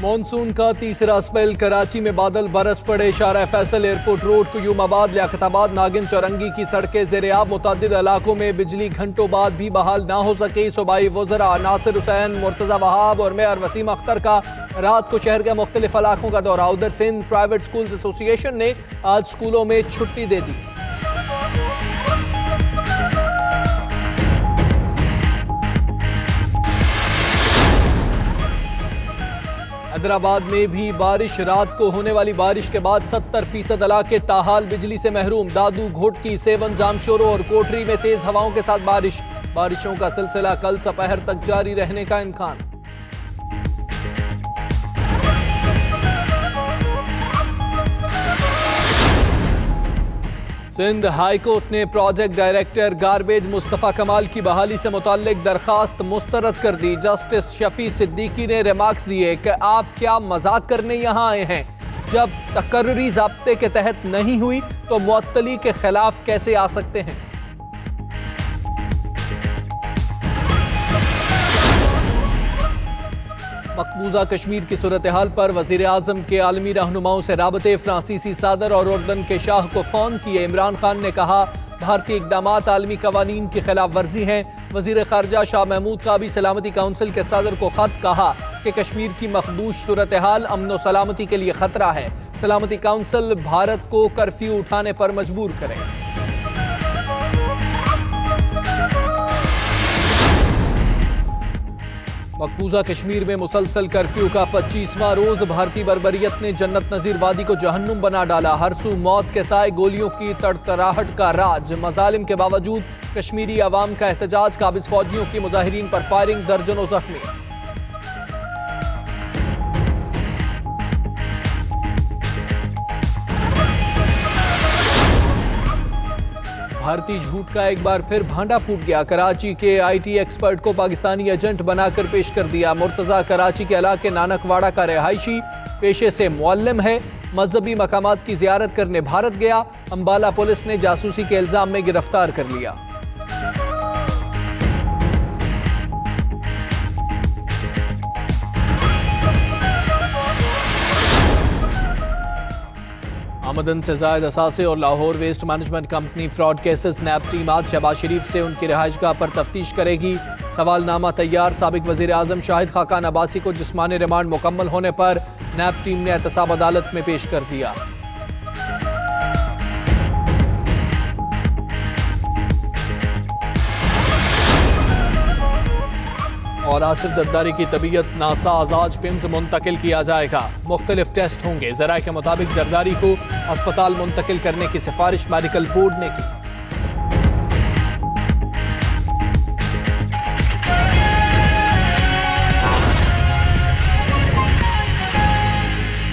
Monsoon का तीसरा spell, Karachi में बादल बरस पड़े। शारा फैसल, एयरपोर्ट रोड, क्यूमाबाद, लियाकताबाद, नागिन चौरंगी की सड़कें ज़ेर-ए-आब। मुतअद्दिद इलाकों में बिजली घंटों बाद भी बहाल ना हो सकी। सूबाई वज़रा नासिर हुसैन, मुर्तज़ा वहाब और मेयर वसीम अख्तर का रात को शहर के मुख्तलिफ इलाकों का दौरा। उधर सिंध प्राइवेट स्कूल्स एसोसिएशन ने आज स्कूलों में छुट्टी दे दी। हैदराबाद में भी बारिश, रात को होने वाली बारिश के बाद 70% इलाके ताहाल बिजली से महरूम। दादू, घोटकी, सेवन, जामशोरो और कोटरी में तेज हवाओं के साथ बारिशों का सिलसिला कल सपहर तक जारी रहने का इम्कान। सिंध हाई कोर्ट ने प्रोजेक्ट डायरेक्टर गारबेज मुस्तफ़ा कमाल की बहाली से मुताल्लिक दरखास्त मुस्तरद कर दी। जस्टिस शफी सिद्दीकी ने रिमार्क्स दिए कि आप क्या मजाक करने यहाँ आए हैं? जब तकर्री ज़ाब्ते के तहत नहीं हुई तो मुअत्तली के खिलाफ कैसे आ सकते हैं? मकबूजा कश्मीर की सूरत हाल पर वज़ीर आज़म के आलमी रहनुमाओं से राबते। फ्रांसीसी सदर और उर्दन के शाह को फ़ोन किए। इमरान खान ने कहा भारतीय इक़दामात आलमी कवानीन की खिलाफ वर्जी हैं। वज़ीर ख़ारजा शाह महमूद का भी सलामती काउंसिल के सदर को ख़त, कहा कि कश्मीर की मखदूश सूरत हाल अमन व सलामती के लिए ख़तरा है। सलामती काउंसिल भारत को कर्फ्यू उठाने पर मजबूर करें। मकबूजा कश्मीर में मुसलसल कर्फ्यू का 25वां रोज। भारतीय बर्बरियत ने जन्नत नज़ीर वादी को जहन्नुम बना डाला। हरसू मौत के साए, गोलियों की तड़तड़ाहट का राज। मजालिम के बावजूद कश्मीरी अवाम का एहतजाज। काबिज फौजियों की मुजाहिरीन पर फायरिंग, दर्जनों जख्मी। भारतीय झूठ का एक बार फिर भांडा फूट गया। कराची के आईटी एक्सपर्ट को पाकिस्तानी एजेंट बनाकर पेश कर दिया। मुर्तज़ा कराची के इलाके नानकवाड़ा का रिहायशी, पेशे से मुअल्लिम है। मजहबी मकामात की जियारत करने भारत गया। अंबाला पुलिस ने जासूसी के इल्जाम में गिरफ्तार कर लिया। आमदन से जायद असासे और Lahore waste management company fraud cases. NAB team आज शहबाज शरीफ से उनकी रिहाइशगाह पर तफ्तीश करेगी। सवालनामा तैयार। साबिक वजीर आजम शाहिद खाकान अब्बासी को जिस्मानी रिमांड मुकम्मल होने पर नैब टीम ने एहतसाब अदालत में पेश कर दिया। और आसिफ जरदारी की तबीयत नासाज, आज पिम्स मुंतकिल किया जाएगा। मुख्तलिफ टेस्ट होंगे। ज़राए के मुताबिक जरदारी को अस्पताल मुंतकिल करने की सिफारिश मेडिकल बोर्ड ने की।